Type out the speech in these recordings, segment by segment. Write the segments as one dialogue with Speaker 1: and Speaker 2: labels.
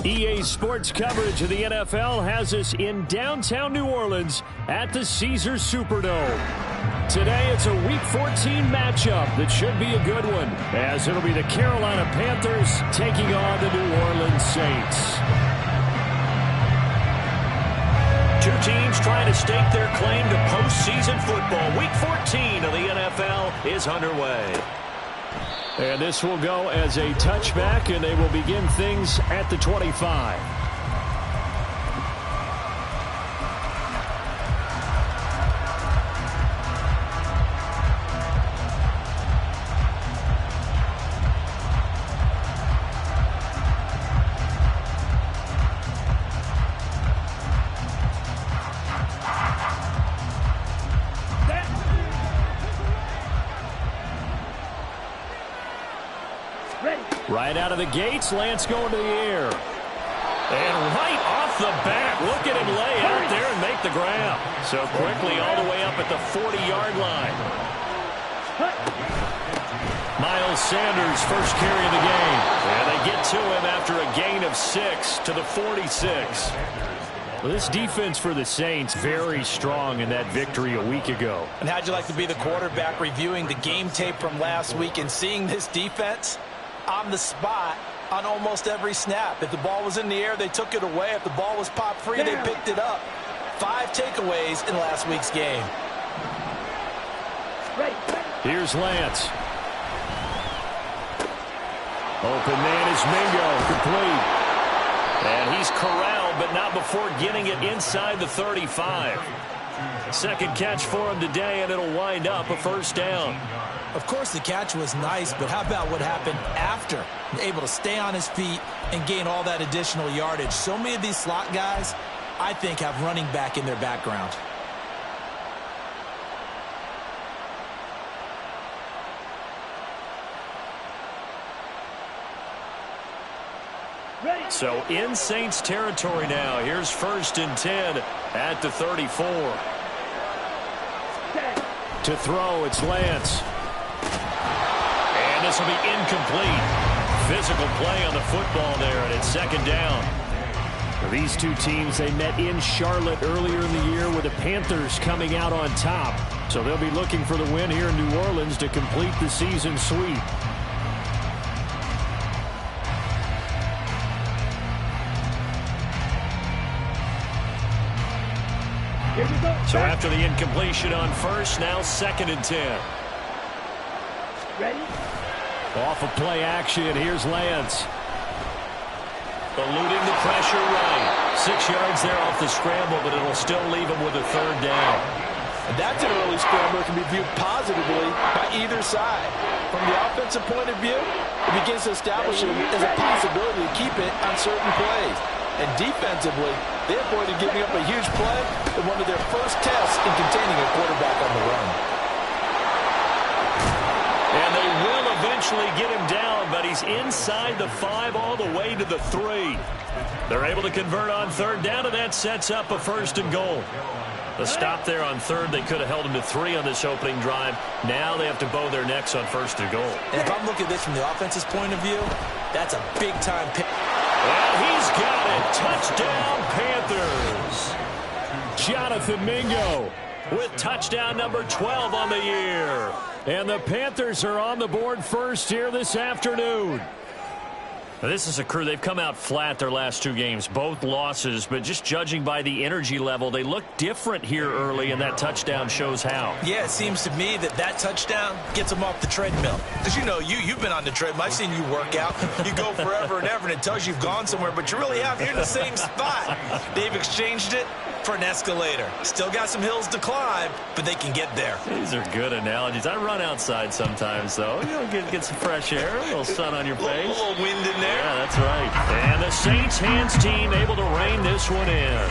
Speaker 1: EA Sports coverage of the NFL has us in downtown New Orleans at the Caesars Superdome. Today it's a Week 14 matchup that should be a good one, as it'll be the Carolina Panthers taking on the New Orleans Saints. Two teams trying to stake their claim to postseason football. Week 14 of the NFL is underway. And this will go as a touchback, and they will begin things at the 25. Right out of the gates, Lance going to the air. And right off the bat, look at him lay out there and make the grab. So quickly all the way up at the 40-yard line. Miles Sanders, first carry of the game. And they get to him after a gain of 6 to the 46. Well, this defense for the Saints, very strong in that victory a week ago.
Speaker 2: And how'd you like to be the quarterback reviewing the game tape from last week and seeing this defense on the spot on almost every snap? If the ball was in the air, they took it away. If the ball was popped free, they picked it up. 5 takeaways in last week's game.
Speaker 1: Here's Lance. Open man is Mingo, complete. And he's corralled, but not before getting it inside the 35. Second catch for him today, and it'll wind up a first down.
Speaker 2: Of course, the catch was nice, but how about what happened after? Able to stay on his feet and gain all that additional yardage. So many of these slot guys, I think, have running back in their background.
Speaker 1: So in Saints territory now. Here's 1st and 10 at the 34. To throw, it's Lance. And this will be incomplete. Physical play on the football there, and it's 2nd down. These two teams, they met in Charlotte earlier in the year with the Panthers coming out on top. So they'll be looking for the win here in New Orleans to complete the season sweep. So after the incompletion on first, now 2nd and 10.
Speaker 3: Ready?
Speaker 1: Off of play action, here's Lance. Eluding the pressure right. 6 yards there off the scramble, but it'll still leave him with a 3rd down.
Speaker 2: And that's an early scramble that can be viewed positively by either side. From the offensive point of view, it begins to establish it as a possibility to keep it on certain plays. And defensively, they avoided giving up a huge play in one of their first tests in containing a quarterback on the run.
Speaker 1: And they will eventually get him down, but he's inside the 5 all the way to the 3. They're able to convert on 3rd down, and that sets up a 1st and goal. The stop there on 3rd, they could have held him to 3 on this opening drive. Now they have to bow their necks on 1st and goal.
Speaker 2: And if I'm looking at this from the offense's point of view, that's a big-time pick.
Speaker 1: And he's got it. Touchdown, Panthers. Jonathan Mingo with touchdown number 12 on the year. And the Panthers are on the board first here this afternoon. This is a crew. They've come out flat their last two games, both losses, but just judging by the energy level, they look different here early, and that touchdown shows how.
Speaker 2: Yeah, it seems to me that touchdown gets them off the treadmill. Because, you know, you've been on the treadmill. I've seen you work out. You go forever and ever, and it tells you you've gone somewhere, but you really haven't. You're in the same spot. They've exchanged it for an escalator. Still got some hills to climb, but they can get there.
Speaker 1: These are good analogies. I run outside sometimes, though. You know, get some fresh air, a little sun on your face.
Speaker 2: A little wind in there.
Speaker 1: Yeah, that's right. And the Saints hands team able to rein this one in.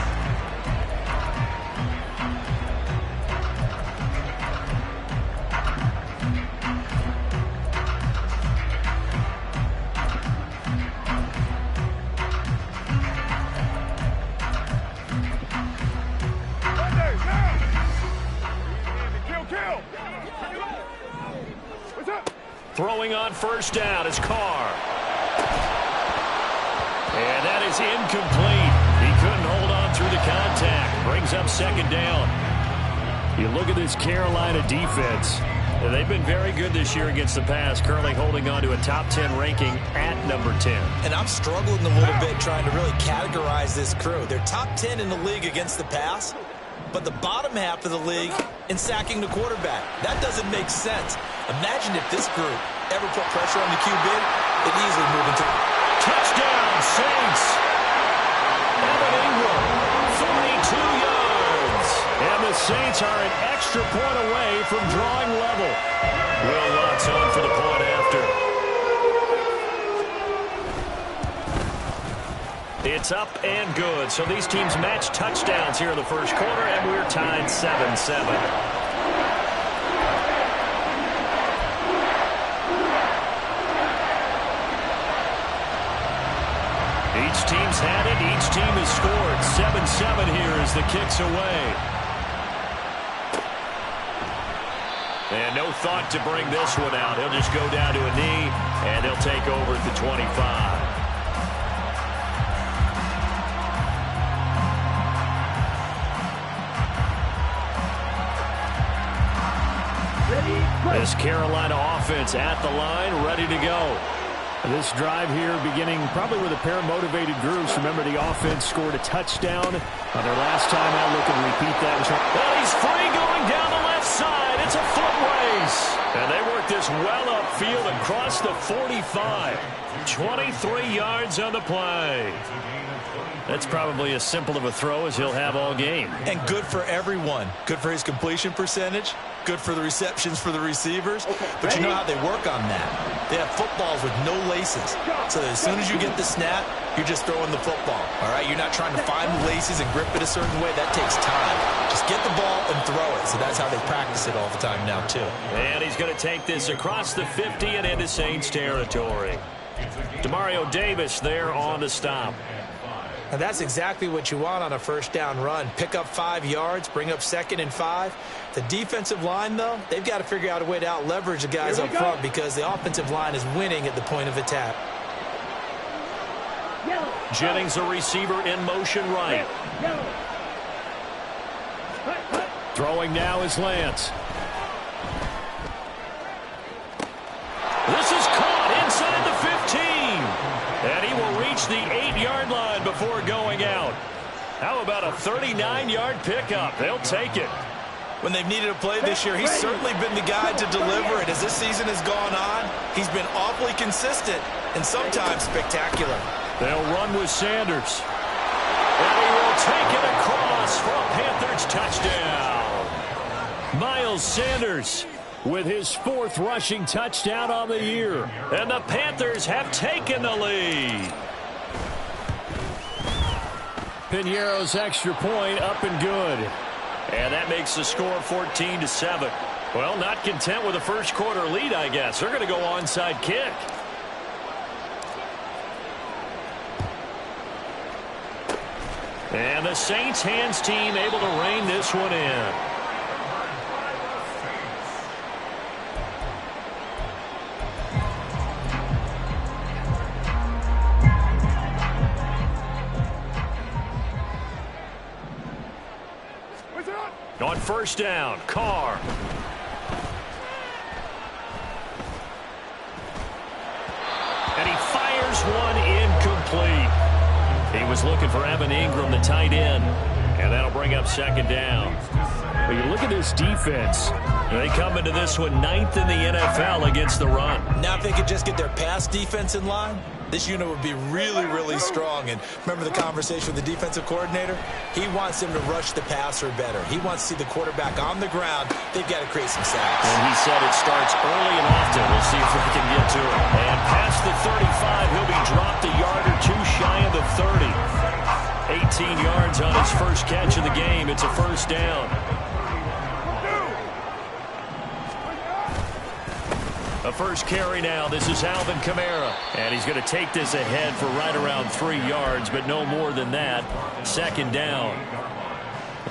Speaker 1: Throwing on first down is Carr. And that is incomplete. He couldn't hold on through the contact. Brings up second down. You look at this Carolina defense. They've been very good this year against the pass, currently holding on to a top 10 ranking at number 10.
Speaker 2: And I'm struggling a little bit trying to really categorize this crew. They're top 10 in the league against the pass, but the bottom half of the league in sacking the quarterback. That doesn't make sense. Imagine if this group ever put pressure on the QB, they'd easily move into
Speaker 1: touchdown, Saints. Evan Ingram, 42 yards. And the Saints are an extra point away from drawing level. Will Lutz on for the point after. It's up and good. So these teams match touchdowns here in the first quarter, and we're tied 7-7. Each team's had it. Each team has scored. 7-7 here as the kick's away. And no thought to bring this one out. He'll just go down to a knee, and he'll take over at the 25. This Carolina offense at the line, ready to go. This drive here beginning probably with a pair of motivated groups. Remember, the offense scored a touchdown on their last time out. Look and repeat that. Well, he's free going down the left side. It's a foot race. And they work this well upfield and cross the 45. 23 yards on the play. That's probably as simple of a throw as he'll have all game.
Speaker 2: And good for everyone. Good for his completion percentage. Good for the receptions for the receivers. But you know how they work on that. They have footballs with no laces. So that as soon as you get the snap, you're just throwing the football. All right? You're not trying to find the laces and grip it a certain way. That takes time. Just get the ball and throw it. So that's how they practice it all the time now, too.
Speaker 1: And he's going to take this across the 50 and into Saints territory. Demario Davis there on the stop.
Speaker 2: And that's exactly what you want on a first down run. Pick up 5 yards, bring up 2nd and 5. The defensive line, though, they've got to figure out a way to out-leverage the guys up front because the offensive line is winning at the point of attack.
Speaker 1: Jennings, a receiver in motion right. Throwing now is Lance. This is caught inside the 15. And he will reach the 8-yard line before going out. How about a 39-yard pickup? They'll take it.
Speaker 2: When they've needed a play this year, he's certainly been the guy to deliver. And as this season has gone on, he's been awfully consistent and sometimes spectacular.
Speaker 1: They'll run with Sanders. And he will take it across for a Panthers touchdown. Miles Sanders with his 4th rushing touchdown on the year. And the Panthers have taken the lead. Piñeiro's extra point up and good. And that makes the score 14-7. Well, not content with a first quarter lead, I guess. They're going to go onside kick. And the Saints hands team able to rein this one in. On first down, Carr. And he fires one incomplete. He was looking for Evan Ingram, the tight end, and that'll bring up second down. But you look at this defense. They come into this one 9th in the NFL against the run.
Speaker 2: Now if they could just get their pass defense in line, this unit would be really, really strong. And remember the conversation with the defensive coordinator? He wants them to rush the passer better. He wants to see the quarterback on the ground. They've got to create some sacks.
Speaker 1: And he said it starts early and often. We'll see if we can get to it. And past the 35, he'll be dropped a yard or two shy of the 30. 18 yards on his first catch of the game. It's a first down. A first carry now. This is Alvin Kamara. And he's going to take this ahead for right around 3 yards, but no more than that. Second down.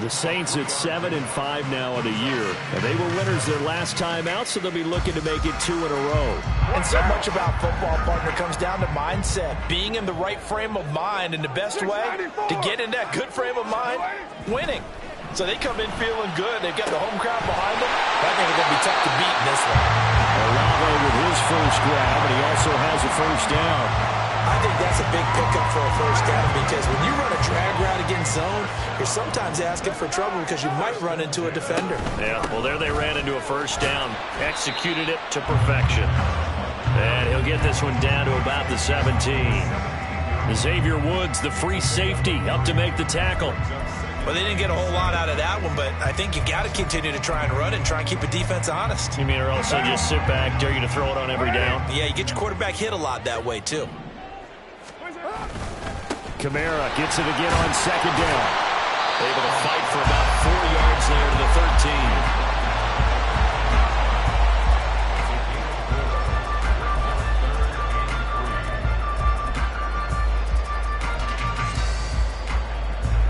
Speaker 1: The Saints at 7-5 now in the year. And they were winners their last time out, so they'll be looking to make it 2 in a row.
Speaker 2: And so much about football, partner, comes down to mindset. Being in the right frame of mind, and the best way to get in that good frame of mind, winning. So they come in feeling good. They've got the home crowd behind them. I think it's going to be tough to beat in this one.
Speaker 1: Olave with his first grab, and he also has a first down.
Speaker 2: I think that's a big pickup for a first down, because when you run a drag route against zone, you're sometimes asking for trouble because you might run into a defender.
Speaker 1: Yeah, well, there they ran into a first down. Executed it to perfection. And he'll get this one down to about the 17. Xavier Woods, the free safety, up to make the tackle.
Speaker 2: Well, they didn't get a whole lot out of that one, but I think you got to continue to try and run and try and keep the defense honest.
Speaker 1: You mean or else they just sit back, dare you to throw it on every down?
Speaker 2: Yeah, you get your quarterback hit a lot that way, too.
Speaker 1: Kamara gets it again on second down. Able to fight for about 4 yards there to the 13.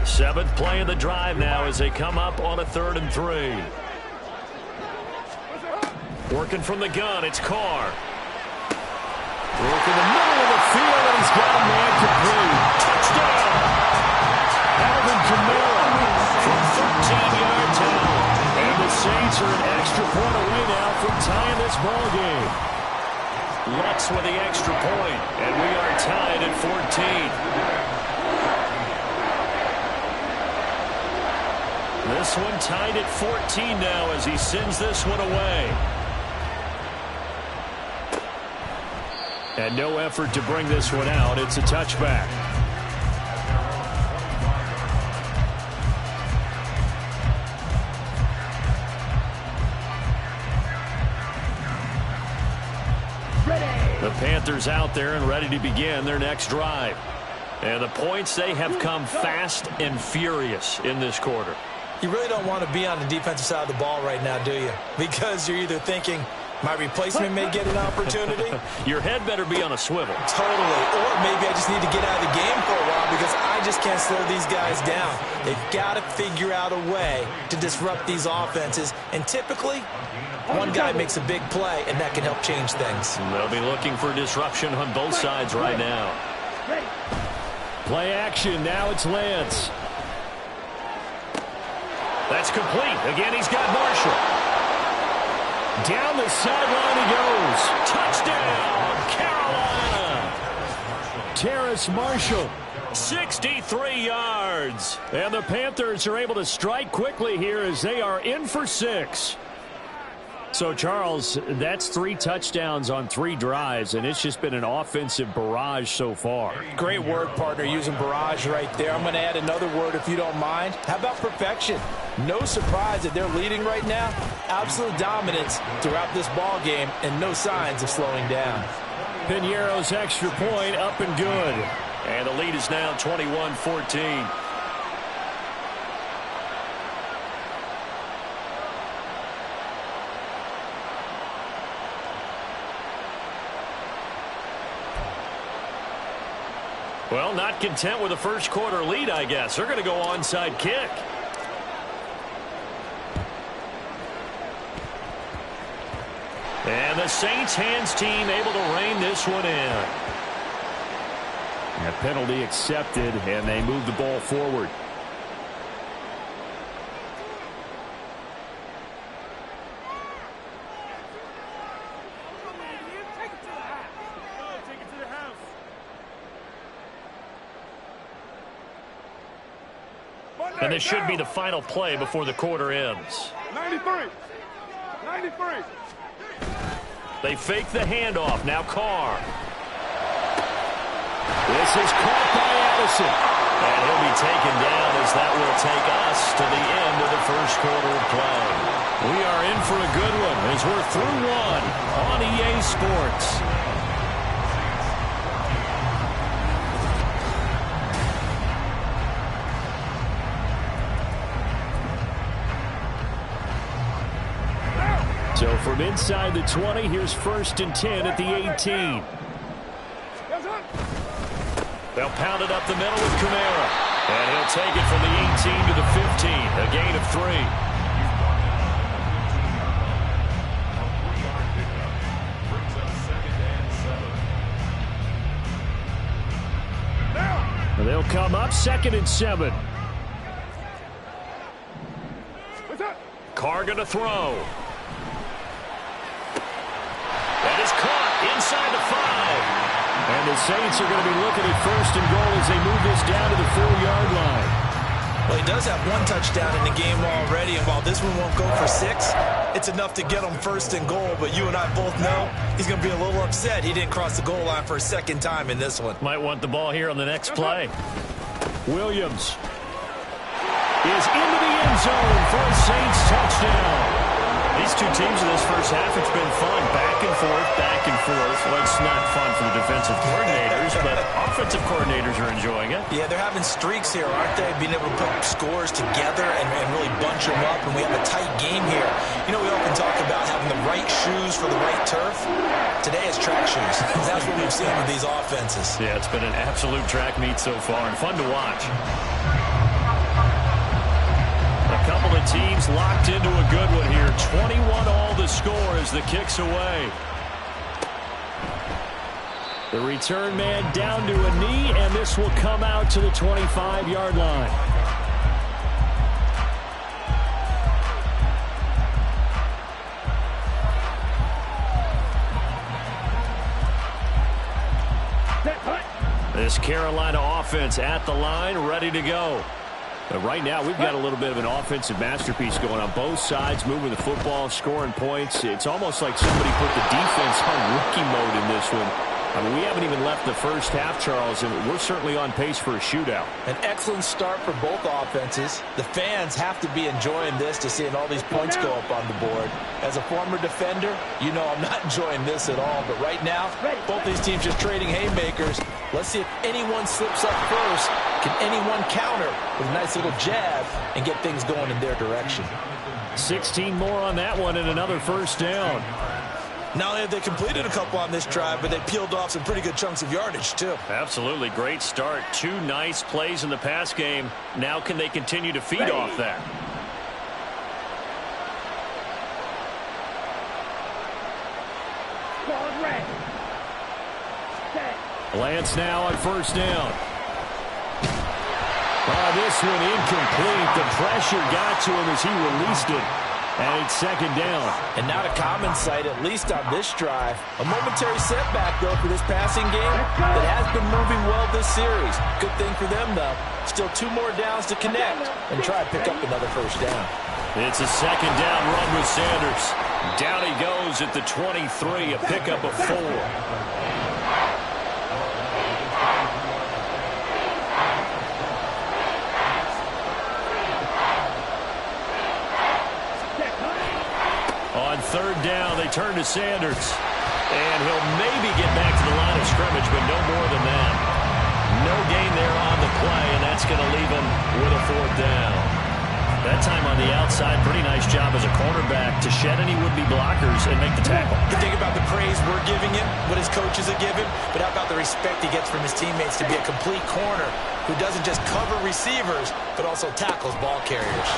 Speaker 1: Seventh play of the drive now as they come up on a 3rd and 3. Working from the gun, it's Carr. Working the middle of the field, and he's got a man complete. Touchdown! Alvin Kamara from 13 yards out. And the Saints are an extra point away now from tying this ball game. Lutz with the extra point, and we are tied at 14. This one tied at 14 now as he sends this one away. And no effort to bring this one out. It's a touchback. The Panthers out there and ready to begin their next drive. And the points, they have come fast and furious in this quarter.
Speaker 2: You really don't want to be on the defensive side of the ball right now, do you? Because you're either thinking, my replacement may get an opportunity.
Speaker 1: Your head better be on a swivel.
Speaker 2: Totally. Or maybe I just need to get out of the game for a while because I just can't slow these guys down. They've got to figure out a way to disrupt these offenses. And typically, one guy makes a big play, and that can help change things.
Speaker 1: They'll be looking for disruption on both sides right now. Play action. Now it's Lance. That's complete. Again, he's got Marshall. Down the sideline he goes. Touchdown, Carolina. Terrace Marshall, 63 yards. And the Panthers are able to strike quickly here as they are in for 6. So, Charles, that's 3 touchdowns on 3 drives, and it's just been an offensive barrage so far.
Speaker 2: Great word, partner, using barrage right there. I'm going to add another word if you don't mind. How about perfection? No surprise that they're leading right now. Absolute dominance throughout this ball game and no signs of slowing down.
Speaker 1: Piñeiro's extra point up and good. And the lead is now 21-14. Well, not content with a first quarter lead, I guess. They're going to go onside kick. And the Saints hands team able to rein this one in. A penalty accepted, and they move the ball forward. And this should be the final play before the quarter ends.
Speaker 4: 93.
Speaker 1: They fake the handoff. Now Carr. This is caught by Addison. And he'll be taken down as that will take us to the end of the first quarter of play. We are in for a good one as we're through one on EA Sports. So from inside the 20, here's 1st and 10 at the 18. They'll pound it up the middle with Kamara. And he'll take it from the 18 to the 15. A gain of 3. And they'll come up 2nd and 7. Carr gonna throw. That is caught inside the 5. And the Saints are going to be looking at 1st and goal as they move this down to the 4-yard line.
Speaker 2: Well, he does have 1 touchdown in the game already, and while this one won't go for 6, it's enough to get him 1st and goal. But you and I both know he's going to be a little upset he didn't cross the goal line for a 2nd time in this one.
Speaker 1: Might want the ball here on the next play. Williams is into the end zone for a Saints touchdown. These two teams in this first half, it's been fun. Back and forth, back and forth. Well, it's not fun for the defensive coordinators, but offensive coordinators are enjoying it.
Speaker 2: Yeah, they're having streaks here, aren't they? Being able to put scores together and really bunch them up, and we have a tight game here. You know, we often talk about having the right shoes for the right turf. Today it's track shoes. That's what we've seen with these offenses.
Speaker 1: Yeah, it's been an absolute track meet so far, and fun to watch. A couple of teams locked into a good one here. 21-all the score as the kick's away. The return man down to a knee, and this will come out to the 25-yard line. This Carolina offense at the line, ready to go. But right now, we've got a little bit of an offensive masterpiece going on both sides, moving the football, scoring points. It's almost like somebody put the defense on rookie mode in this one. I mean, we haven't even left the first half, Charles, and we're certainly on pace for a shootout.
Speaker 2: An excellent start for both offenses. The fans have to be enjoying this to seeing all these points go up on the board. As a former defender, you know I'm not enjoying this at all. But right now, both these teams just trading haymakers. Let's see if anyone slips up first. Can anyone counter with a nice little jab and get things going in their direction?
Speaker 1: 16 more on that one and another first down.
Speaker 2: Not only have they completed a couple on this drive, but they peeled off some pretty good chunks of yardage, too.
Speaker 1: Absolutely. Great start. 2 nice plays in the pass game. Now can they continue to feed off that? Lance now on first down. Oh, this one incomplete. The pressure got to him as he released it. And it's second down.
Speaker 2: And not a common sight, at least on this drive. A momentary setback, though, for this passing game that has been moving well this series. Good thing for them, though. Still 2 more downs to connect and try to pick up another first down.
Speaker 1: It's a second down run with Sanders. Down he goes at the 23, a pickup of 4. On third down, they turn to Sanders. And he'll maybe get back to the line of scrimmage, but no more than that. No gain there on the play, and that's going to leave him with a 4th down. That time on the outside, pretty nice job as a cornerback to shed any would-be blockers and make the tackle.
Speaker 2: You think about the praise we're giving him, what his coaches are giving, but how about the respect he gets from his teammates to be a complete corner who doesn't just cover receivers, but also tackles ball carriers.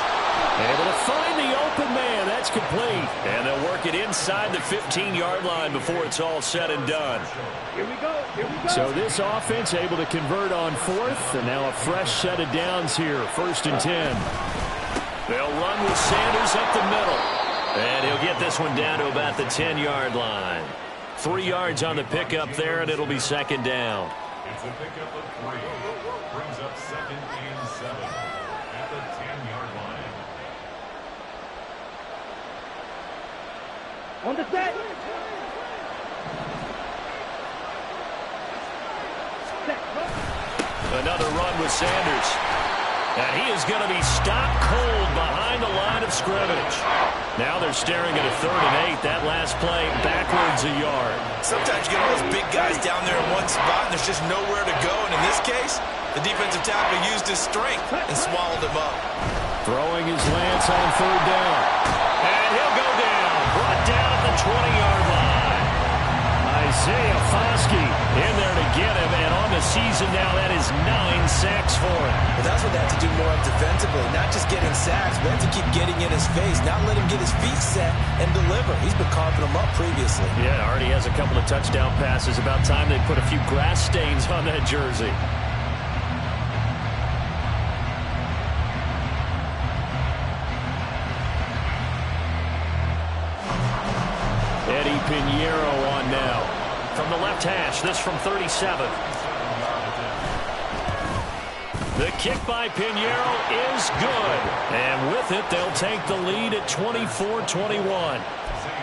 Speaker 1: Able to find the open man. That's complete. And they'll work it inside the 15-yard line before it's all said and done.
Speaker 3: Here we go. Here we go.
Speaker 1: So this offense able to convert on 4th, and now a fresh set of downs here. 1st and 10. They'll run with Sanders up the middle. And he'll get this one down to about the 10-yard line. 3 yards on the pickup there, and it'll be second down.
Speaker 4: It's a pickup of 3. Brings up 2nd and 7. at the 10-yard line.
Speaker 3: On the set.
Speaker 1: Another run with Sanders. And he is going to be stopped cold behind the line of scrimmage. Now they're staring at a 3rd and 8. That last play backwards a yard.
Speaker 2: Sometimes you get all those big guys down there in one spot, and there's just nowhere to go. And in this case, the defensive tackle used his strength and swallowed him up.
Speaker 1: Throwing his Lance on 3rd down. And he'll go down. Brought down at the 20-yard line. Isaiah Foskey in there to get him. And on the season now, that is 9 sacks for him.
Speaker 2: Well, that's what they have to do more of defensively. Not just getting sacks, but have to keep getting in his face. Not let him get his feet set and deliver. He's been carving them up previously.
Speaker 1: Yeah, already has a couple of touchdown passes. About time they put a few grass stains on that jersey. Eddie Pinheiro on now. From the left hash, this from 37. The kick by Pinheiro is good. And with it, they'll take the lead at 24-21.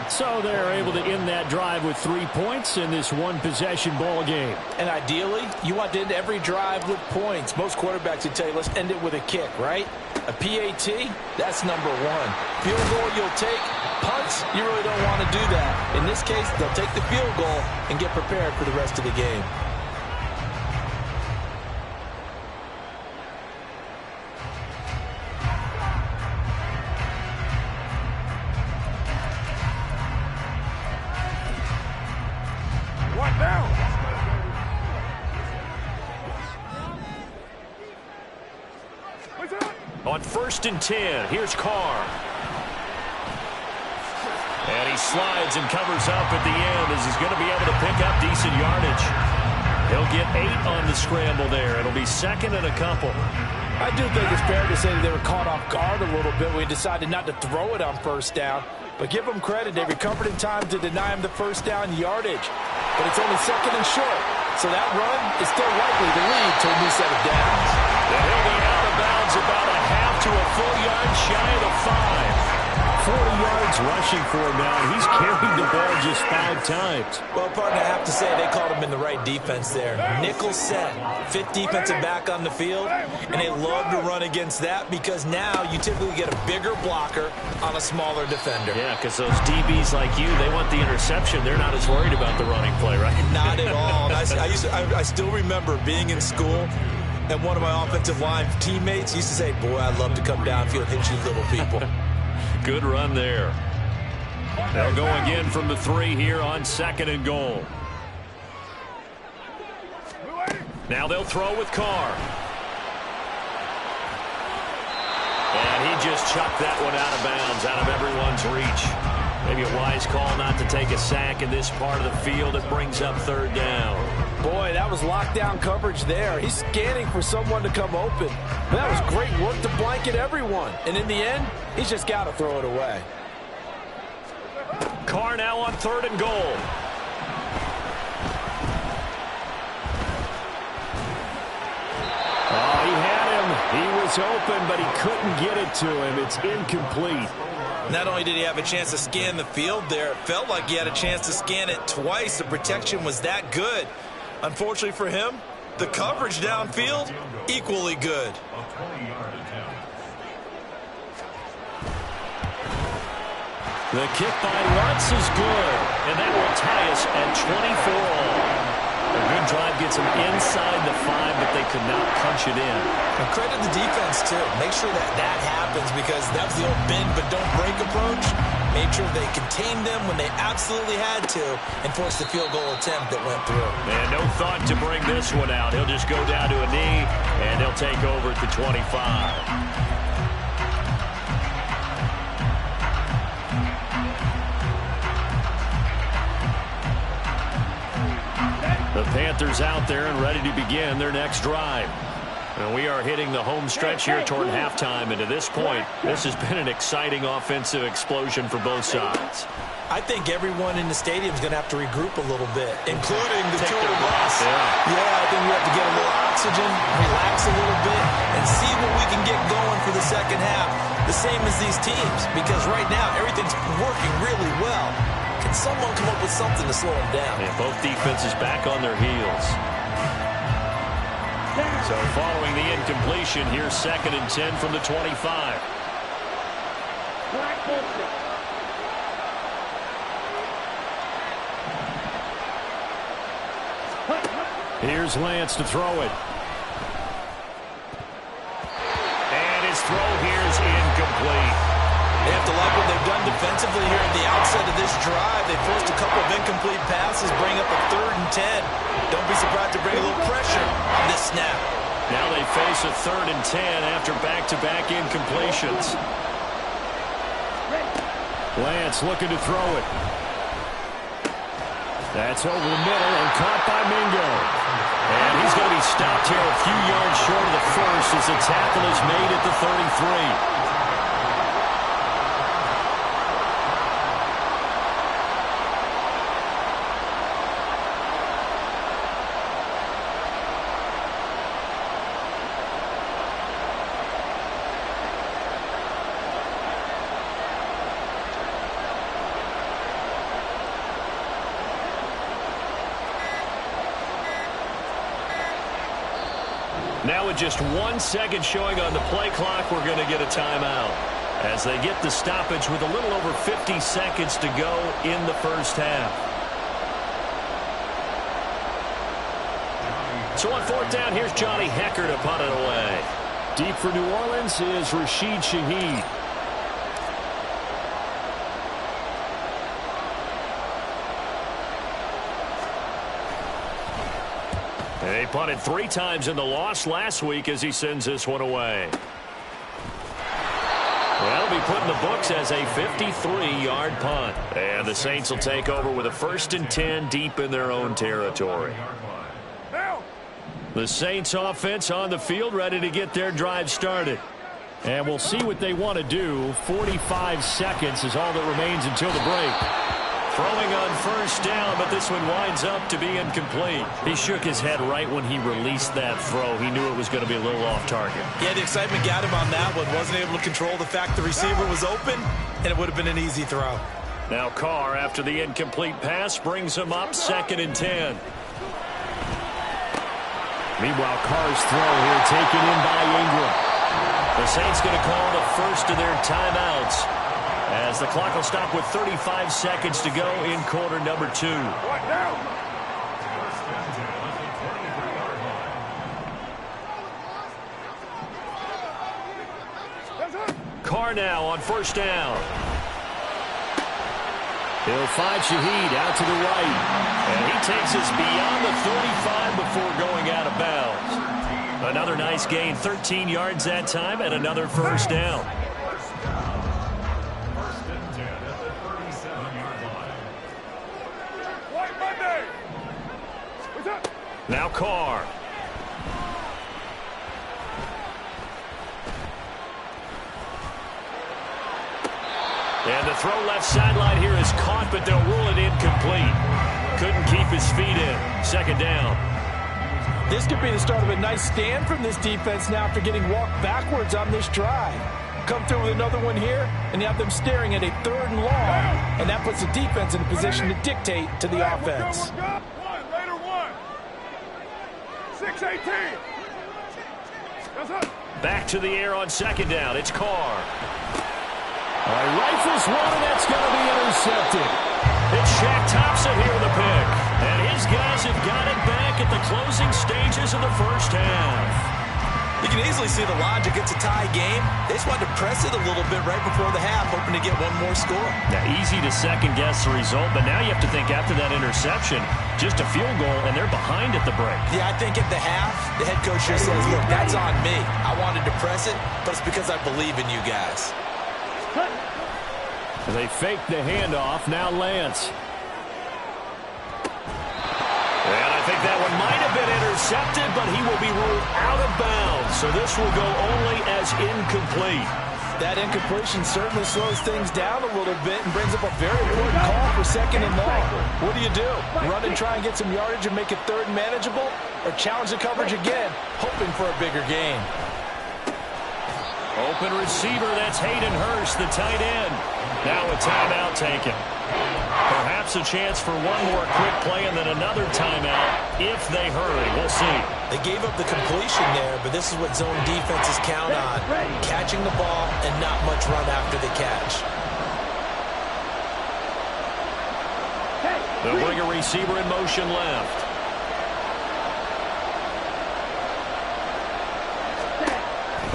Speaker 1: So they're able to end that drive with 3 points in this one-possession ball game.
Speaker 2: And ideally, you want to end every drive with points. Most quarterbacks would tell you, let's end it with a kick, right? A PAT, that's number 1. Field goal you'll take. Punts, you really don't want to do that. In this case, they'll take the field goal and get prepared for the rest of the game.
Speaker 1: On 1st and 10, here's Carr. And he slides and covers up at the end as he's going to be able to pick up decent yardage. He'll get 8 on the scramble there. It'll be 2nd and a couple.
Speaker 2: I do think it's fair to say that they were caught off guard a little bit when we decided not to throw it on 1st down. But give them credit. They recovered in time to deny him the 1st down yardage. But it's only 2nd and short. So that run is still likely to lead to a new set of downs.
Speaker 1: And he'll be out of bounds about a half to a full yard shy of the 5. 40 yards rushing for him now, and he's carried the ball just 5 times.
Speaker 2: Well, partner, I have to say they called him in the right defense there. Nickel set, 5th defensive back on the field, and they love to run against that because now you typically get a bigger blocker on a smaller defender.
Speaker 1: Yeah, because those DBs like you, they want the interception. They're not as worried about the running play, right?
Speaker 2: Not at all. I still remember being in school, and one of my offensive line teammates used to say, boy, I'd love to come downfield and hit you little people.
Speaker 1: Good run there. They'll go again from the 3 here on 2nd and goal. Now they'll throw with Carr. And he just chucked that one out of bounds, out of everyone's reach. Maybe a wise call not to take a sack in this part of the field. It brings up 3rd down.
Speaker 2: Boy, that was lockdown coverage there. He's scanning for someone to come open. But that was great work to blanket everyone. And in the end, he's just got to throw it away.
Speaker 1: Carr now on 3rd and goal. Oh, he had him. He was open, but he couldn't get it to him. It's incomplete.
Speaker 2: Not only did he have a chance to scan the field there, it felt like he had a chance to scan it twice. The protection was that good. Unfortunately for him, the coverage downfield, equally good.
Speaker 1: The kick by Lutz is good, and that will tie us at 24 all. A good drive gets them inside the 5, but they could not punch it in.
Speaker 2: And credit the defense, too. Make sure that happens because that was the old bend but don't break approach. Made sure they contained them when they absolutely had to and forced the field goal attempt that went through.
Speaker 1: And no thought to bring this one out. He'll just go down to a knee, and they'll take over at the 25. The Panthers out there and ready to begin their next drive. And we are hitting the home stretch here toward halftime. And to this point, this has been an exciting offensive explosion for both sides.
Speaker 2: I think everyone in the stadium is going to have to regroup a little bit, including the
Speaker 1: Take
Speaker 2: two
Speaker 1: their
Speaker 2: of us.
Speaker 1: Yeah,
Speaker 2: I think we have to get a little oxygen, relax a little bit, and see what we can get going for the second half. The same as these teams, because right now everything's working really well. Can someone come up with something to slow them down?
Speaker 1: And both defenses back on their heels. So following the incompletion, here's 2nd and 10 from the 25. Here's Lance to throw it. And his throw here is incomplete.
Speaker 2: They have to like what they've done defensively here at the outset of this drive. They forced a couple of incomplete passes, bring up a 3rd and 10. Don't be surprised to bring a little pressure on this snap.
Speaker 1: Now they face a 3rd and 10 after back-to-back incompletions. Lance looking to throw it. That's over the middle and caught by Mingo. And he's going to be stopped here a few yards short of the first as the tackle is made at the 33. Now with just 1 second showing on the play clock, we're going to get a timeout as they get the stoppage with a little over 50 seconds to go in the first half. So on 4th down, here's Johnny Hecker to punt it away. Deep for New Orleans is Rashid Shaheed. They punted 3 times in the loss last week as he sends this one away. That'll be put in the books as a 53-yard punt. And the Saints will take over with a 1st and 10 deep in their own territory. The Saints offense on the field ready to get their drive started. And we'll see what they want to do. 45 seconds is all that remains until the break. Throwing on 1st down, but this one winds up to be incomplete. He shook his head right when he released that throw. He knew it was going to be a little off target.
Speaker 2: Yeah, the excitement got him on that one. Wasn't able to control the fact the receiver was open, and it would have been an easy throw.
Speaker 1: Now Carr, after the incomplete pass, brings him up 2nd and 10. Meanwhile, Carr's throw here taken in by Ingram. The Saints going to call the first of their timeouts, as the clock will stop with 35 seconds to go in quarter number 2. Carr now on 1st down. He'll find Shaheed out to the right. And he takes us beyond the 35 before going out of bounds. Another nice gain, 13 yards that time, and another 1st down. Now Carr. And the throw left sideline here is caught, but they'll rule it incomplete. Couldn't keep his feet in. 2nd down.
Speaker 2: This could be the start of a nice stand from this defense now after getting walked backwards on this drive. Come through with another one here, and you have them staring at a 3rd and long, and that puts the defense in a position to dictate to the offense.
Speaker 3: 6-18.
Speaker 1: Back to the air on 2nd down. It's Carr. Rifles one, and that's going to be intercepted. It's Shaq Thompson here with a pick. And his guys have got it back at the closing stages of the first half.
Speaker 2: You can easily see the logic. It's a tie game. They just wanted to press it a little bit right before the half, hoping to get one more score.
Speaker 1: Now, easy to second-guess the result, but now you have to think after that interception, just a field goal, and they're behind at the break.
Speaker 2: Yeah, I think at the half, the head coach just says, look, that's on me. I wanted to press it, but it's because I believe in you guys.
Speaker 1: They fake the handoff. Now Lance. And I think that one might have been intercepted, but he will be ruled out of bounds. So this will go only as incomplete.
Speaker 2: That incompletion certainly slows things down a little bit and brings up a very important call for second and long. What do? Run and try and get some yardage and make it third manageable, or challenge the coverage again, hoping for a bigger gain?
Speaker 1: Open receiver, that's Hayden Hurst, the tight end. Now a timeout taken. Perhaps a chance for one more quick play and then another timeout if they hurry. We'll see.
Speaker 4: They gave up the completion there, but this is what zone defenses count on. Catching the ball and not much run after the catch.
Speaker 1: They'll bring a receiver in motion left.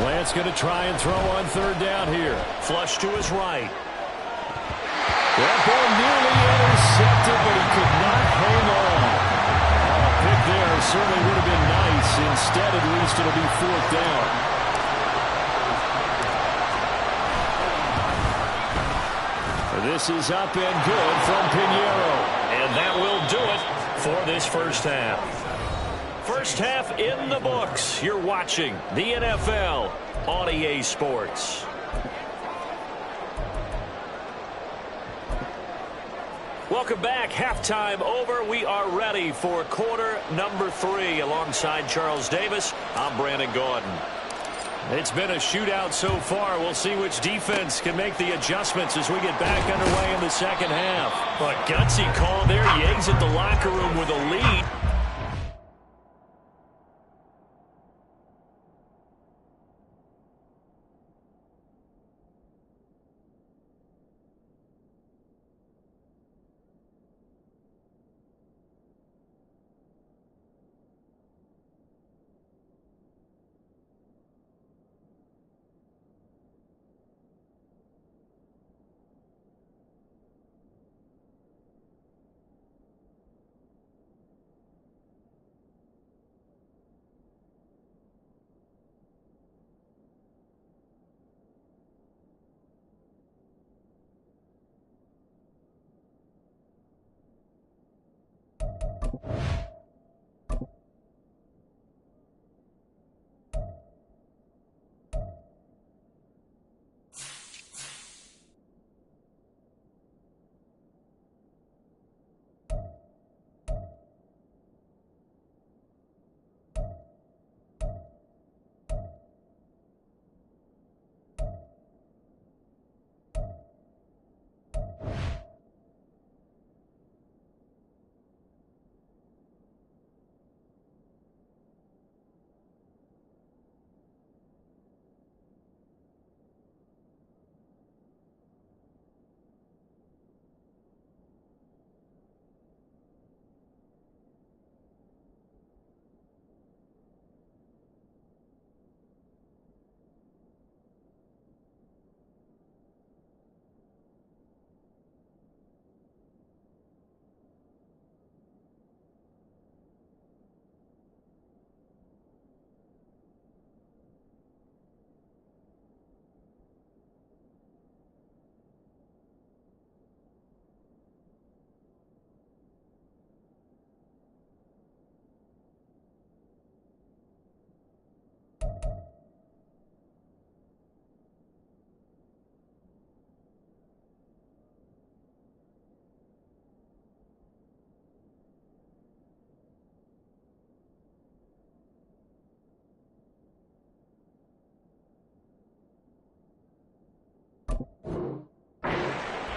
Speaker 1: Lance going to try and throw on third down here. Flush to his right. That ball nearly intercepted, but he could not hang on. A pick there certainly would have been nice. Instead, at least it'll be fourth down. This is up and good from Pinheiro. And that will do it for this first half. First half in the books. You're watching the NFL on EA Sports. Welcome back. Halftime over. We are ready for quarter number 3. Alongside Charles Davis, I'm Brandon Gordon. It's been a shootout so far. We'll see which defense can make the adjustments as we get back underway in the second half. But gutsy call there. He exits the locker room with a lead.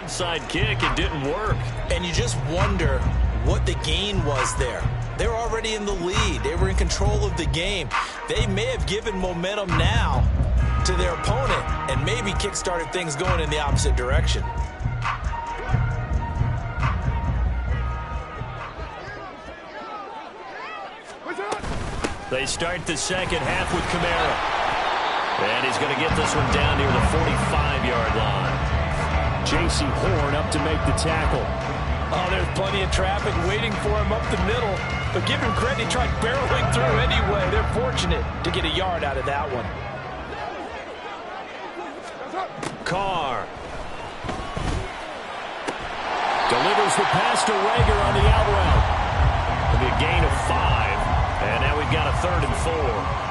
Speaker 1: Inside kick, it didn't work.
Speaker 4: And you just wonder what the gain was there. They were already in the lead. They were in control of the game. They may have given momentum now to their opponent and maybe kick-started things going in the opposite direction.
Speaker 1: They start the second half with Kamara. And he's going to get this one down near the 45-yard line. J.C. Horn up to make the tackle.
Speaker 2: Oh, there's plenty of traffic waiting for him up the middle. But give him credit, he tried barreling through anyway. They're fortunate to get a yard out of that one.
Speaker 1: Carr. Delivers the pass to Rager on the out route. It'll be a gain of 5. And now we've got a 3rd and 4.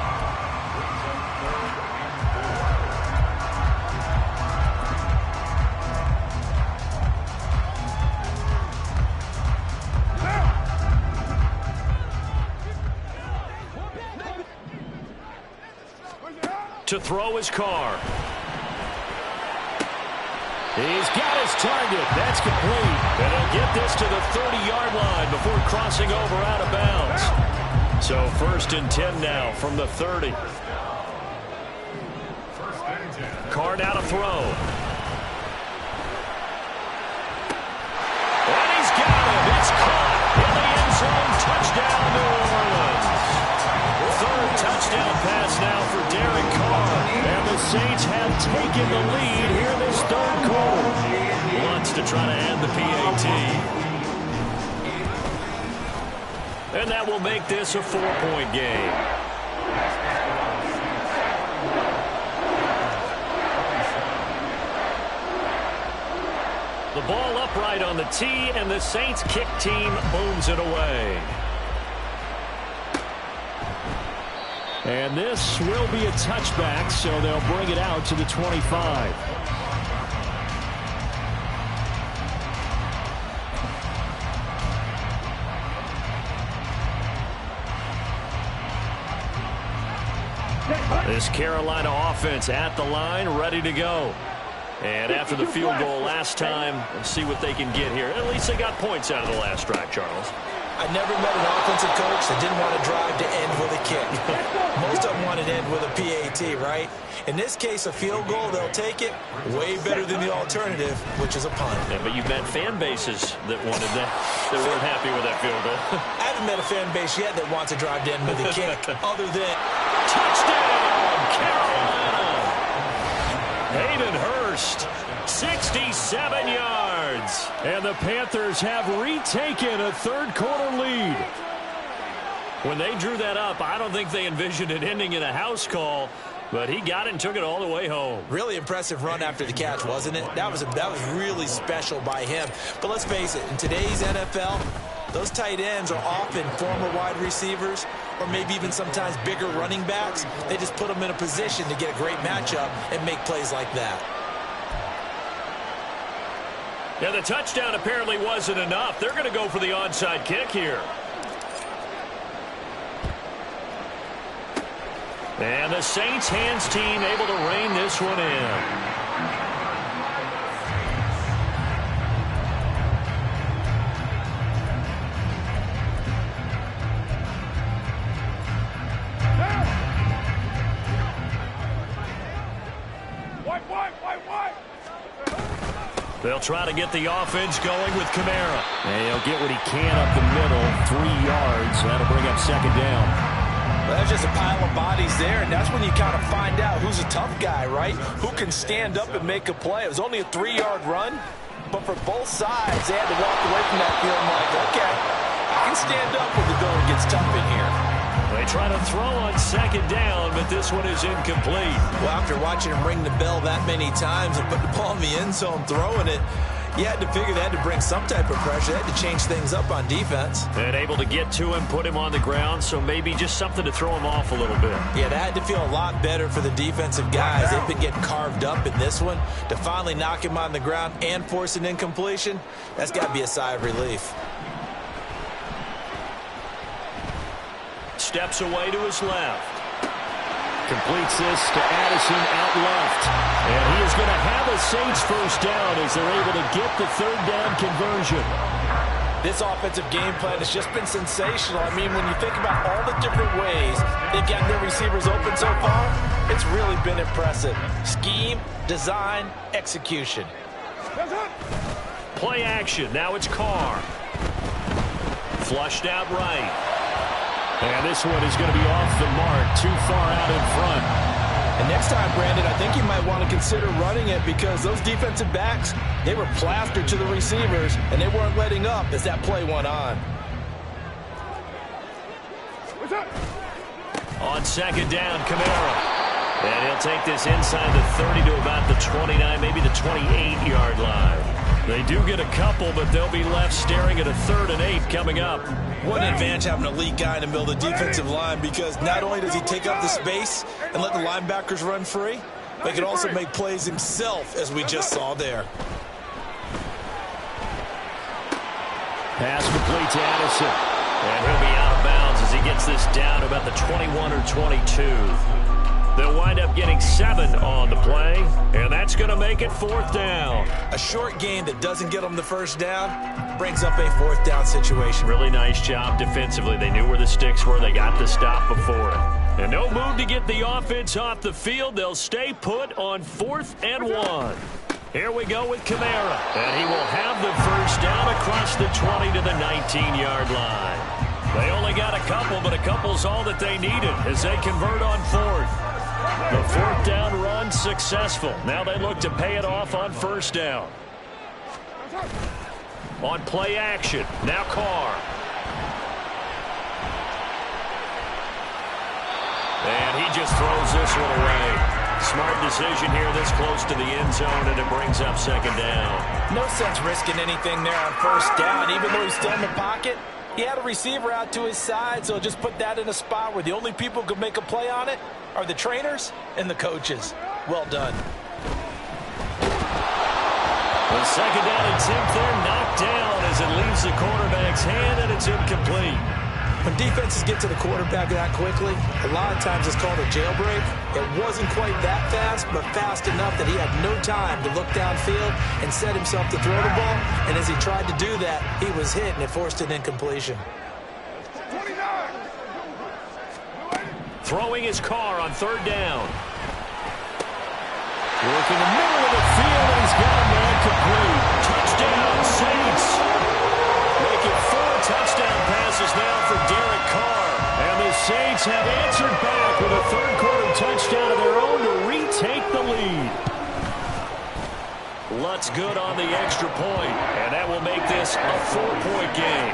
Speaker 1: To throw his car. He's got his target. That's complete. And he'll get this to the 30-yard line before crossing over out of bounds. So 1st and 10 now from the 30. Car now to throw. And he's got him. It's caught in the end zone. Touchdown, New Orleans. 3rd touchdown pass now for Derek Carr. And the Saints have taken the lead here in this 3rd quarter. Wants to try to add the PAT. And that will make this a 4-point game. The ball upright on the tee, and the Saints kick team booms it away. And this will be a touchback, so they'll bring it out to the 25. This Carolina offense at the line, ready to go. And after the field goal last time, let's see what they can get here. At least they got points out of the last drive, Charles.
Speaker 4: I never met an offensive coach that didn't want to drive to end with a kick. Most of them want to end with a PAT, right? In this case, a field goal, they'll take it. Way better than the alternative, which is a punt.
Speaker 1: Yeah, but you've met fan bases that wanted that, that weren't happy with that field goal.
Speaker 4: I haven't met a fan base yet that wants to drive to end with a kick, other than
Speaker 1: touchdown, Carolina. Hayden Hurst, 67 yards. And the Panthers have retaken a 3rd quarter lead. When they drew that up, I don't think they envisioned it ending in a house call, but he got it and took it all the way home.
Speaker 4: Really impressive run after the catch, wasn't it? That was really special by him. But let's face it, in today's NFL, those tight ends are often former wide receivers or maybe even sometimes bigger running backs. They just put them in a position to get a great matchup and make plays like that.
Speaker 1: Yeah, the touchdown apparently wasn't enough. They're going to go for the onside kick here. And the Saints hands team able to rein this one in. They'll try to get the offense going with Kamara. And he'll get what he can up the middle, 3 yards. That'll bring up 2nd down.
Speaker 2: Well, that's just a pile of bodies there, and that's when you kind of find out who's a tough guy, right? Who can stand up and make a play. It was only a 3-yard run, but for both sides, they had to walk away from that feeling like, okay, I can stand up when the going gets tough in here.
Speaker 1: They try to throw on 2nd down, but this one is incomplete.
Speaker 4: Well, after watching him ring the bell that many times and put the ball in the end zone throwing it, you had to figure they had to bring some type of pressure. They had to change things up on defense.
Speaker 1: And able to get to him, put him on the ground, so maybe just something to throw him off a little bit.
Speaker 4: Yeah, that had to feel a lot better for the defensive guys. They've been getting carved up in this one. To finally knock him on the ground and force an incompletion, that's got to be a sigh of relief.
Speaker 1: Steps away to his left. Completes this to Addison out left. And he is going to have a Saints 1st down as they're able to get the 3rd down conversion.
Speaker 2: This offensive game plan has just been sensational. I mean, when you think about all the different ways they've gotten their receivers open so far, it's really been impressive. Scheme, design, execution.
Speaker 1: Play action. Now it's Carr. Flushed out right. And this one is going to be off the mark, too far out in front.
Speaker 2: And next time, Brandon, I think you might want to consider running it because those defensive backs, they were plastered to the receivers, and they weren't letting up as that play went on.
Speaker 1: On 2nd down, Kamara. And he'll take this inside the 30 to about the 29, maybe the 28-yard line. They do get a couple, but they'll be left staring at a 3rd and 8 coming up.
Speaker 4: What an advantage having an elite guy in the middle of the defensive line, because not only does he take up the space and let the linebackers run free, but he can also make plays himself, as we just saw there.
Speaker 1: Pass complete to Addison. And he'll be out of bounds as he gets this down to about the 21 or 22. They'll wind up getting 7 on the play, and that's going to make it 4th down.
Speaker 4: A short gain that doesn't get them the first down brings up a 4th down situation.
Speaker 1: Really nice job defensively. They knew where the sticks were. They got the stop before it. And no move to get the offense off the field. They'll stay put on 4th and 1. Here we go with Kamara, and he will have the first down across the 20 to the 19-yard line. They only got a couple, but a couple's all that they needed as they convert on 4th. The 4th down run successful. Now they look to pay it off on 1st down. On play action, now Carr. And he just throws this one away. Smart decision here this close to the end zone, and it brings up 2nd down.
Speaker 2: No sense risking anything there on 1st down, even though he's still in the pocket. He had a receiver out to his side, so just put that in a spot where the only people who could make a play on it are the trainers and the coaches. Well done.
Speaker 1: The 2nd down attempt there knocked down as it leaves the quarterback's hand, and it's incomplete.
Speaker 2: When defenses get to the quarterback that quickly, a lot of times it's called a jailbreak. It wasn't quite that fast, but fast enough that he had no time to look downfield and set himself to throw the ball. And as he tried to do that, he was hit, and it forced an incompletion.
Speaker 1: Throwing his car on 3rd down. Working the middle of the field, and he's got a man complete. Touchdown, Saints. Make it 4 touchdown passes now for Derek Carr. And the Saints have answered back with a 3rd-quarter touchdown of their own to retake the lead. Lutz good on the extra point, and that will make this a 4-point game.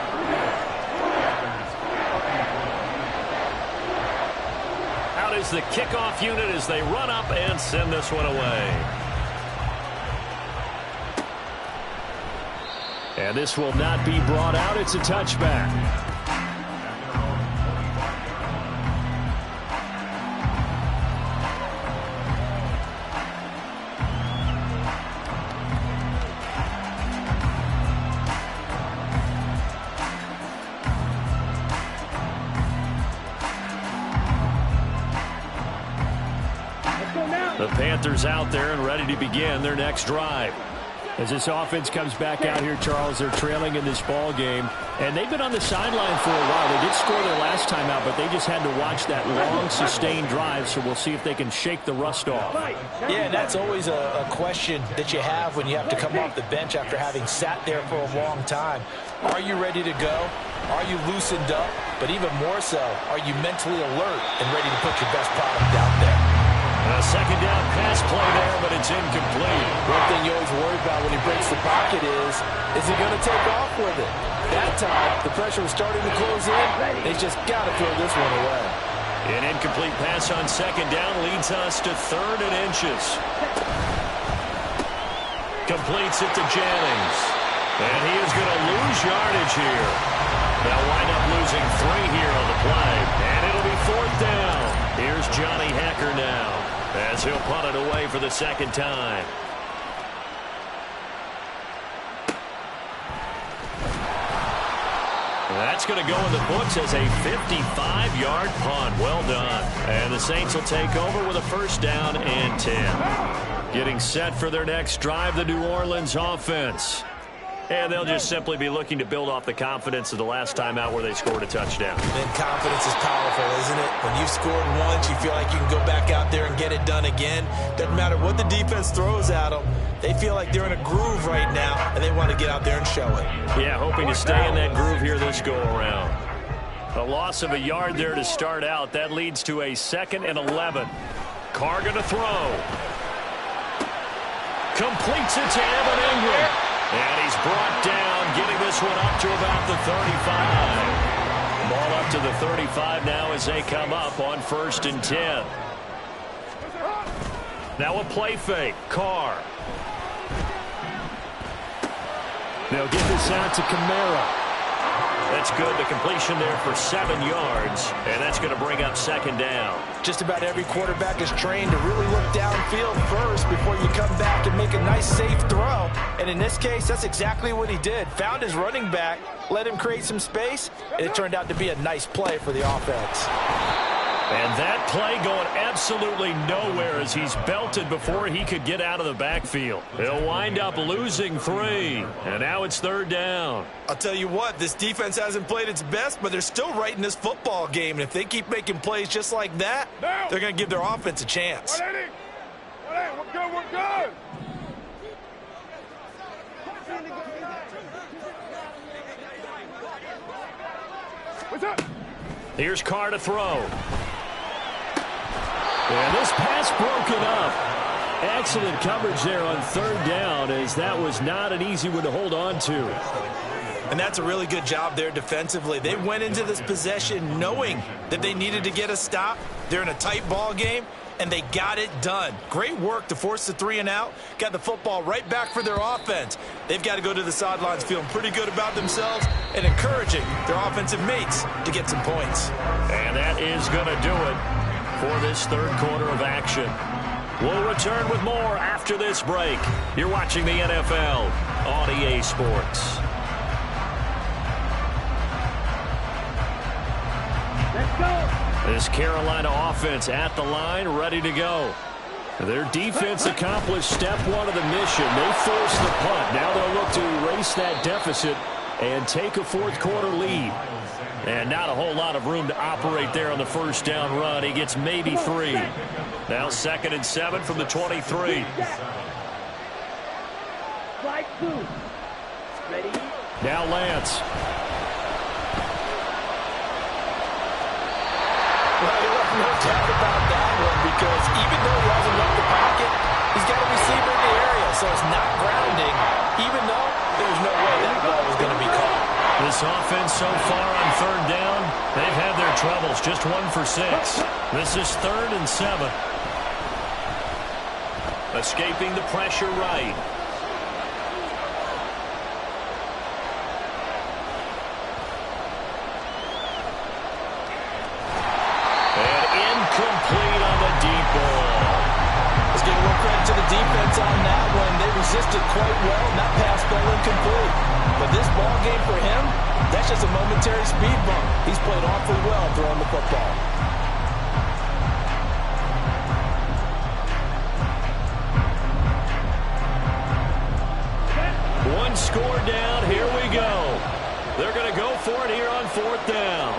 Speaker 1: Out is the kickoff unit as they run up and send this one away. And this will not be brought out. It's a touchback. The Panthers out there and ready to begin their next drive. As this offense comes back out here, Charles, they're trailing in this ball game, and they've been on the sideline for a while. They did score their last time out, but they just had to watch that long, sustained drive, so we'll see if they can shake the rust off.
Speaker 2: Yeah, and that's always a question that you have when you have to come off the bench after having sat there for a long time. Are you ready to go? Are you loosened up? But even more so, are you mentally alert and ready to put your best product out there?
Speaker 1: A 2nd down pass play there, but it's incomplete.
Speaker 2: One thing you always worry about when he breaks the pocket is he going to take off with it? That time, the pressure was starting to close in. They just got to throw this one away.
Speaker 1: An incomplete pass on 2nd down leads us to 3rd and inches. Completes it to Jennings. And he is going to lose yardage here. They'll wind up losing 3 here on the play. And it'll be 4th down. Here's Johnny Hecker now, as he'll punt it away for the 2nd time. That's going to go in the books as a 55-yard punt. Well done. And the Saints will take over with a 1st down and 10. Getting set for their next drive, the New Orleans offense. And they'll just simply be looking to build off the confidence of the last time out where they scored a touchdown.
Speaker 2: And confidence is powerful, isn't it? When you've scored once, you feel like you can go back out there and get it done again. Doesn't matter what the defense throws at them. They feel like they're in a groove right now, and they want to get out there and show it.
Speaker 1: Yeah, hoping to stay in that groove here this go-around. A loss of a yard there to start out. That leads to a 2nd and 11. Carr going to throw. Completes it to Evan Ingram. And he's brought down, getting this one up to about the 35. Ball up to the 35 now as they come up on 1st and 10. Now a play fake. Carr. They'll get this out to Kamara. That's good. The completion there for 7 yards, and that's going to bring up 2nd down.
Speaker 2: Just about every quarterback is trained to really look downfield first before you come back and make a nice, safe throw. And in this case, that's exactly what he did. Found his running back, let him create some space, and it turned out to be a nice play for the offense.
Speaker 1: And that play going absolutely nowhere as he's belted before he could get out of the backfield. He'll wind up losing 3. And now it's 3rd down.
Speaker 4: I'll tell you what, this defense hasn't played its best, but they're still right in this football game. And if they keep making plays just like that, they're going to give their offense a chance.
Speaker 3: 180. 180. We're good. What's up?
Speaker 1: Here's Carr to throw. And this pass broken up. Excellent coverage there on 3rd down, as that was not an easy one to hold on to.
Speaker 4: And that's a really good job there defensively. They went into this possession knowing that they needed to get a stop. They're in a tight ball game, and they got it done. Great work to force the 3 and out. Got the football right back for their offense. They've got to go to the sidelines feeling pretty good about themselves and encouraging their offensive mates to get some points.
Speaker 1: And that is going to do it for this 3rd quarter of action. We'll return with more after this break. You're watching the NFL on EA Sports.
Speaker 3: Let's go.
Speaker 1: This Carolina offense at the line, ready to go. Their defense accomplished step 1 of the mission. They forced the punt. Now they'll look to erase that deficit and take a 4th quarter lead. And not a whole lot of room to operate there on the 1st down run. He gets maybe 3. Now 2nd and 7 from the 23.
Speaker 3: Strike 2. Ready?
Speaker 1: Now Lance.
Speaker 2: Well, no doubt about that one, because even though he hasn't left the pocket, he's got a receiver in the area, so it's not grounding, even though there's no way that ball was going to be caught.
Speaker 1: This offense so far on 3rd down, they've had their troubles. Just 1 for 6. This is 3rd and 7. Escaping the pressure right. And incomplete on the deep ball.
Speaker 2: Let's give a little credit to the defense on that one. They resisted quite well, and that pass fell incomplete. But this ball game for him, that's just a momentary speed bump. He's played awfully well throwing the football.
Speaker 1: One score down. Here we go. They're going to go for it here on 4th down.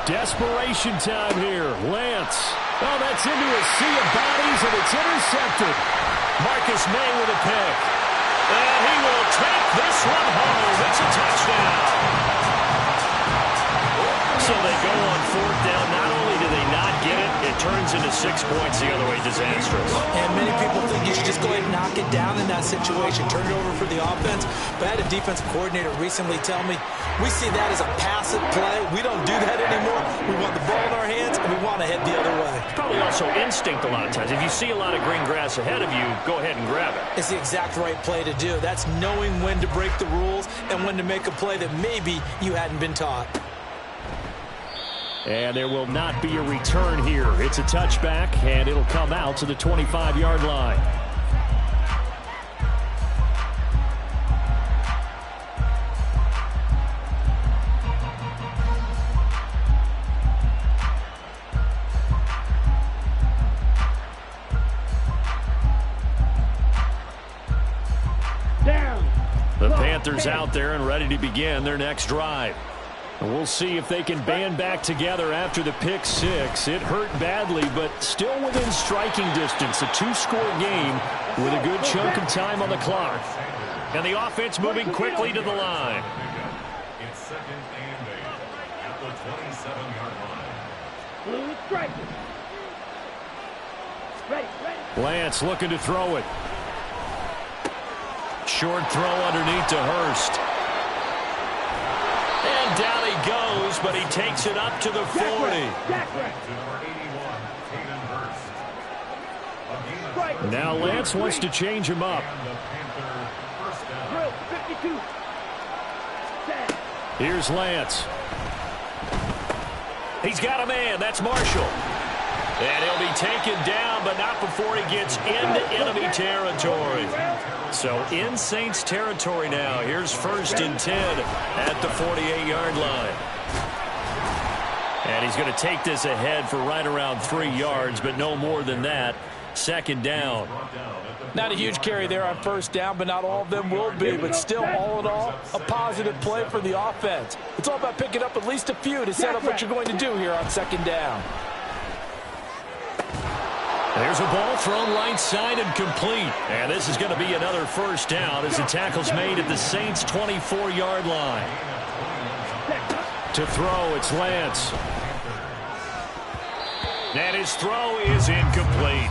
Speaker 1: Desperation time here. Lance. Oh, that's into a sea of bodies, and it's intercepted. Marcus May with a pick. And he will take this one home. It's a touchdown. So they go on 4th down. Not only do they not get it, it turns into 6 points the other way. Disastrous.
Speaker 4: And many people think you should just go ahead and knock it down in that situation. Turn it over for the offense. But I had a defensive coordinator recently tell me, we see that as a passive play. We don't do that anymore. We want the ball in our hands, and we want to head the other way.
Speaker 1: It's probably also instinct a lot of times. If you see a lot of green grass ahead of you, go ahead and grab it.
Speaker 4: It's the exact right play to do. That's knowing when to break the rules and when to make a play that maybe you hadn't been taught.
Speaker 1: And there will not be a return here. It's a touchback, and it'll come out to the 25-yard line. The Panthers out there and ready to begin their next drive. And we'll see if they can band back together after the pick 6. It hurt badly, but still within striking distance. A 2-score game with a good chunk of time on the clock. And the offense moving quickly to the line.
Speaker 5: It's 2nd and 8 at the 27-yard line.
Speaker 1: Lance looking to throw it. Short throw underneath to Hurst. And down he goes, but he takes it up to the 40. Now Lance wants to change him up. Here's Lance. He's got a man. That's Marshall. And he'll be taken down, but not before he gets into enemy territory. So in Saints territory now. Here's 1st and 10 at the 48-yard line. And And he's going to take this ahead for right around 3 yards, but no more than that. Second down.
Speaker 2: Not a huge carry there on first down, but not all of them will be. But still, all in all, a positive play for the offense. It's all about picking up at least a few to set up what you're going to do here on second down.
Speaker 1: There's a ball thrown right side and complete. And this is going to be another first down as the tackle's made at the Saints' 24-yard line. To throw, it's Lance. And his throw is incomplete.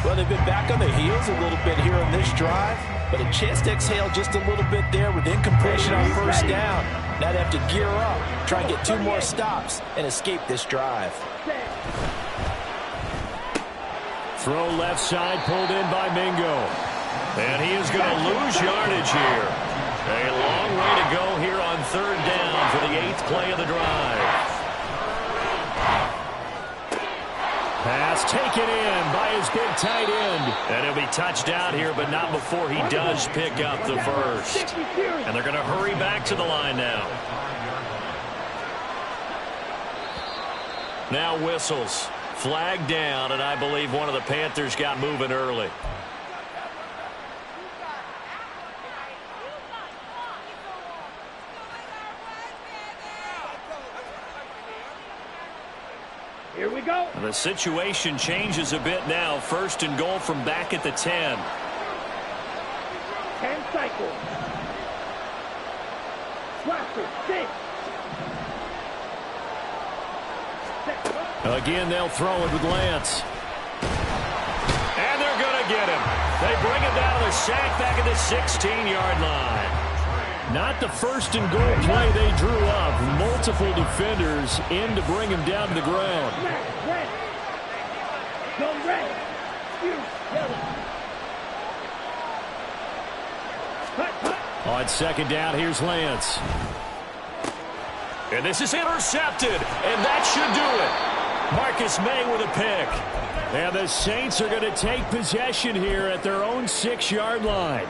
Speaker 2: Well, they've been back on their heels a little bit here on this drive, but a chance to exhale just a little bit there with incompletion on first down. Now they have to gear up, try and get 2 more stops, and escape this drive.
Speaker 1: Throw left side, pulled in by Mingo. And he is going to lose yardage here. A long way to go here on third down for the 8th play of the drive. Pass taken in by his big tight end. And he'll be touched out here, but not before he does pick up the first. And they're going to hurry back to the line now. Now whistles. Flag down, and I believe one of the Panthers got moving early.
Speaker 3: Here we go.
Speaker 1: The situation changes a bit now. First and goal from back at the 10.
Speaker 3: 10 cycles. Blaster, 6.
Speaker 1: Again, they'll throw it with Lance. And they're going to get him. They bring him down to the sack back at the 16-yard line. Not the first and goal play they drew up. Multiple defenders in to bring him down to the ground.
Speaker 3: Red. Go red. You yellow.
Speaker 1: On second down, here's Lance. And this is intercepted, and that should do it. Marcus May with a pick. And the Saints are going to take possession here at their own 6-yard line.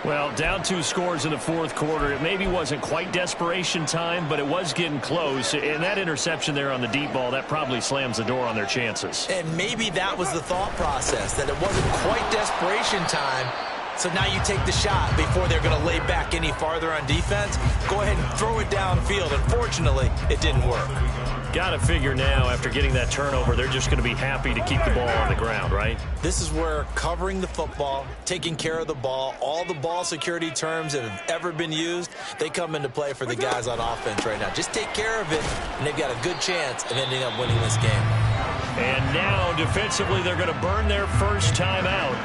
Speaker 1: Well, down 2 scores in the fourth quarter. It maybe wasn't quite desperation time, but it was getting close. And that interception there on the deep ball, that probably slams the door on their chances.
Speaker 4: And maybe that was the thought process, that it wasn't quite desperation time. So now you take the shot before they're going to lay back any farther on defense. Go ahead and throw it downfield. Unfortunately, it didn't work.
Speaker 1: Got to figure now, after getting that turnover, they're just going to be happy to keep the ball on the ground, right?
Speaker 4: This is where covering the football, taking care of the ball, all the ball security terms that have ever been used, they come into play for the guys on offense right now. Just take care of it, and they've got a good chance of ending up winning this game.
Speaker 1: And now, defensively, they're going to burn their first time out.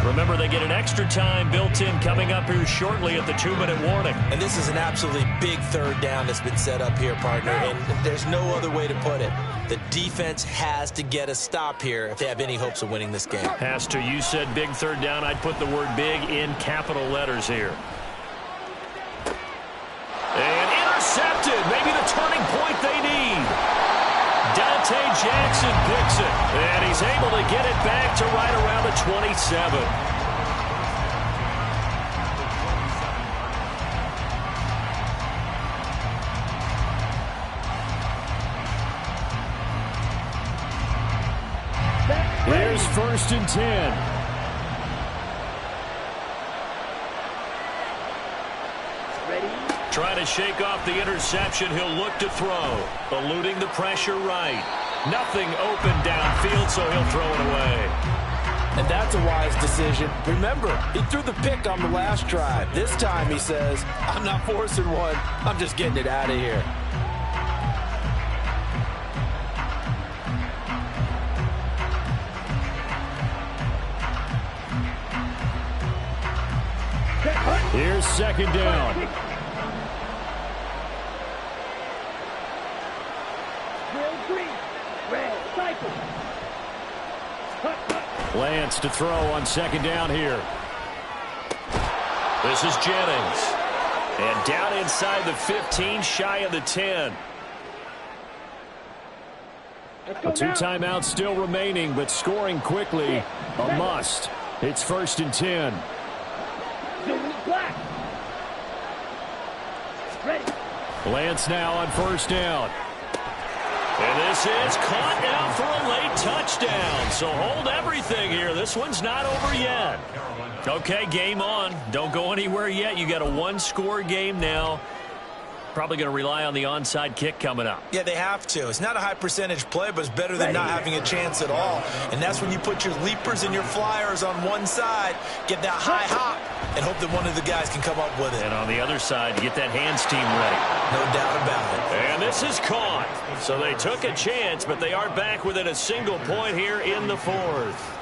Speaker 1: Remember, they get an extra time built in coming up here shortly at the 2-minute warning.
Speaker 4: And this is an absolutely big third down that's been set up here, partner, and there's no other way to put it. The defense has to get a stop here if they have any hopes of winning this game.
Speaker 1: Pastor, you said big third down. I'd put the word big in capital letters here. And intercepted. Maybe the turning point they need. Dante Jackson picks it, and he's able to get it back to right around the 27. Here's first and 10.
Speaker 3: Ready.
Speaker 1: Trying to shake off the interception. He'll look to throw. Eluding the pressure right. Nothing open downfield, so he'll throw it away.
Speaker 2: And that's a wise decision. Remember, he threw the pick on the last drive. This time he says, I'm not forcing one. I'm just getting it out of here.
Speaker 1: Here's second down. Lance to throw on second down here. This is Jennings. And down inside the 15, shy of the 10. A 2 timeouts still remaining, but scoring quickly, a must. It's first and 10. Lance now on first down. And this is caught now for a late touchdown. So hold everything here. This one's not over yet. Okay, game on. Don't go anywhere yet. You got a one-score game now. Probably going to rely on the onside kick coming up.
Speaker 4: Yeah, they have to. It's not a high percentage play, but it's better than not having a chance at all. And that's when you put your leapers and your flyers on one side, get that high hop, and hope that one of the guys can come up with it.
Speaker 1: And on the other side, get that hands team ready.
Speaker 4: No doubt about it.
Speaker 1: And this is caught. So they took a chance, but they are back within a single point here in the fourth.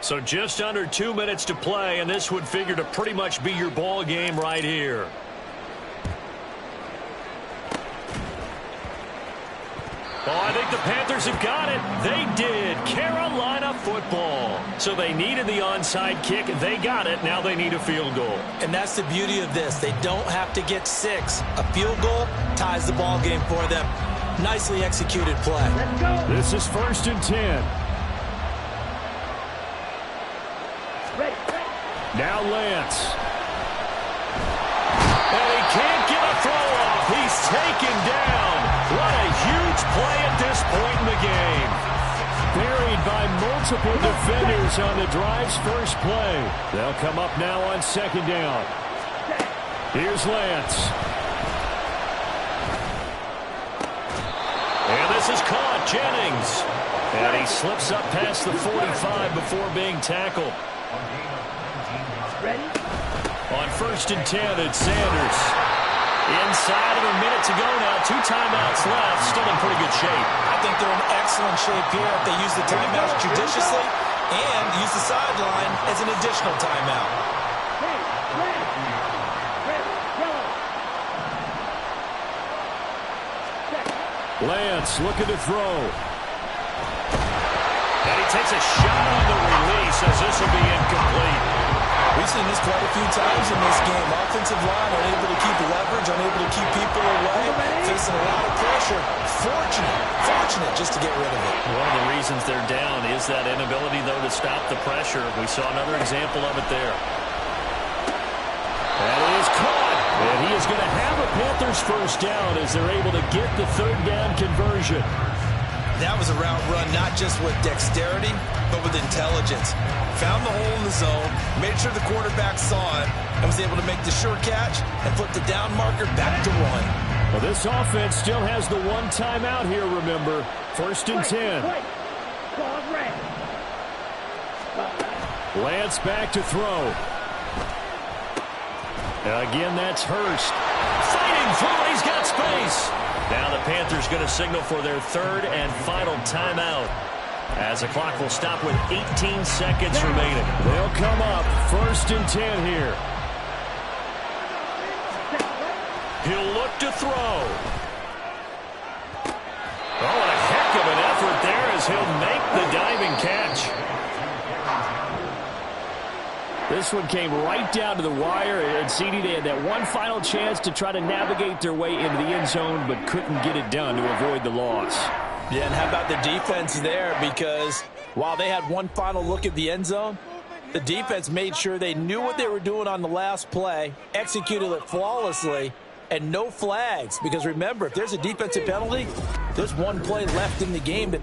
Speaker 1: So just under 2 minutes to play, and this would figure to pretty much be your ball game right here. Oh, I think the Panthers have got it. They did. Carolina football. So they needed the onside kick. They got it. Now they need a field goal.
Speaker 4: And that's the beauty of this. They don't have to get 6. A field goal ties the ball game for them. Nicely executed play.
Speaker 3: Let's go.
Speaker 1: This is 1st and 10.
Speaker 3: Ready.
Speaker 1: Now Lance. And he can't get a throw off. He's taken down. What a huge play at this point in the game. Buried by multiple defenders on the drive's first play. They'll come up now on 2nd down. Here's Lance. And this is caught. Jennings. And he slips up past the 45 before being tackled.
Speaker 3: Ready.
Speaker 1: On 1st and 10, it's Sanders. Inside of a minute to go now. 2 timeouts left. Still in pretty good shape.
Speaker 4: I think they're in excellent shape here if they use the timeouts judiciously and use the sideline as an additional timeout.
Speaker 3: Hey, red. Red. Yellow. Set.
Speaker 1: Lance looking to throw. And he takes a shot on the release as this will be incomplete.
Speaker 4: We've seen this quite a few times in this game. Offensive line unable to keep leverage, unable to keep people away, facing a lot of pressure. Fortunate just to get rid of it.
Speaker 1: One of the reasons they're down is that inability, though, to stop the pressure. We saw another example of it there. That is caught. And he is going to have a Panthers first down as they're able to get the 3rd down conversion.
Speaker 4: That was a route run not just with dexterity, but with intelligence. Found the hole in the zone, made sure the quarterback saw it, and was able to make the sure catch and flip the down marker back to 1.
Speaker 1: Well, this offense still has the 1 timeout here, remember. 1st and 10.
Speaker 3: Call red.
Speaker 1: Lance back to throw. Again, that's Hurst. Fighting through, he's got space. Now the Panthers going to signal for their 3rd and final timeout, as the clock will stop with 18 seconds remaining. They'll come up 1st and 10 here. He'll look to throw. Oh, and a heck of an effort there as he'll make the diving catch. This one came right down to the wire, and CD, they had that one final chance to try to navigate their way into the end zone, but couldn't get it done to avoid the loss.
Speaker 2: Yeah, and how about the defense there? Because while they had one final look at the end zone, the defense made sure they knew what they were doing on the last play, executed it flawlessly, and no flags. Because remember, if there's a defensive penalty, there's one play left in the game that